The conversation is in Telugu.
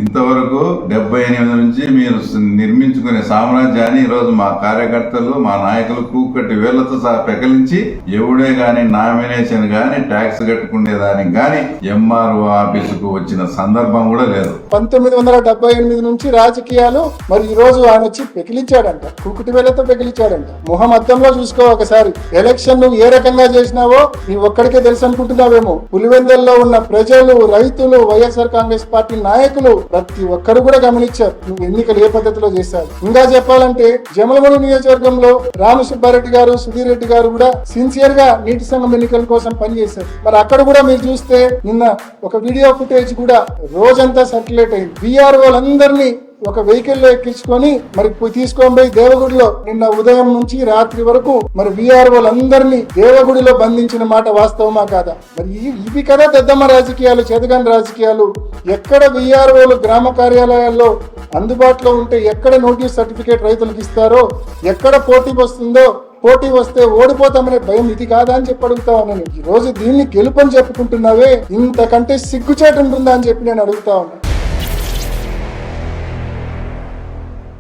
ఇంతవరకు 78 నుంచి మీరు నిర్మించుకునే సామ్రాజ్యాన్ని ఈరోజు మా కార్యకర్తలు మా నాయకులు కూకట్టి వేళ్లతో సహా పెకలించి ఎవడే గాని నామినేషన్ గాని ట్యాక్స్ కట్టుకునేదానికి గాని ఎంఆర్ఓ ఆఫీసుకు వచ్చిన సందర్భం కూడా లేదు. 1978 నుంచి రాజకీయాలు మరి ఈ రోజు ఆయన వచ్చి పెకిలించాడంట, కూకటి వేళ్లతో పెకిలించాడంట. మొహం అద్దంలో చూసుకో ఒకసారి. ఎలక్షన్ నువ్వు ఏ రకంగా చేసినావో నీ ఒక్కడికే తెలుసు అనుకుంటున్నావేమో. పులివెందల్లో ఉన్న ప్రజలు, రైతులు, వైఎస్ఆర్ కాంగ్రెస్ పార్టీ నాయకులు ప్రతి ఒక్కరు కూడా గమనించారు నువ్వు ఎన్నికలు ఏ పద్ధతిలో చేశారు. ఇంకా చెప్పాలంటే జమలమూడి నియోజకవర్గంలో రామసుబ్బారెడ్డి గారు, సుధీర్ రెడ్డి గారు కూడా సిన్సియర్ గా నీటి సంఘం ఎన్నికల కోసం పనిచేశారు. మరి అక్కడ కూడా మీరు చూస్తే నిన్న ఒక వీడియో ఫుటేజ్ కూడా రోజంతా సర్క్యులేట్ అయింది. బీఆర్ఓలందరినీ ఒక వెహికల్ లో ఎక్కించుకొని మరి తీసుకొని పోయి దేవగుడిలో నిన్న ఉదయం నుంచి రాత్రి వరకు మరి వీఆర్ఓలందరినీ దేవగుడిలో బంధించిన మాట వాస్తవమా కాదా? మరి ఇవి కదా పెద్దమ్మ రాజకీయాలు, చేతగాని రాజకీయాలు. ఎక్కడ వీఆర్ఓలు గ్రామ కార్యాలయాల్లో అందుబాటులో ఉంటే ఎక్కడ నోటీస్ సర్టిఫికేట్ రైతులకు ఇస్తారో, ఎక్కడ పోటీ వస్తుందో, పోటీ వస్తే ఓడిపోతామనే భయం ఇది కాదా అని చెప్పి అడుగుతా ఉన్నాను. ఈ రోజు దీన్ని గెలుపని చెప్పుకుంటున్నావే, ఇంతకంటే సిగ్గుచేటు ఉంటుందా అని చెప్పి నేను అడుగుతా ఉన్నాను.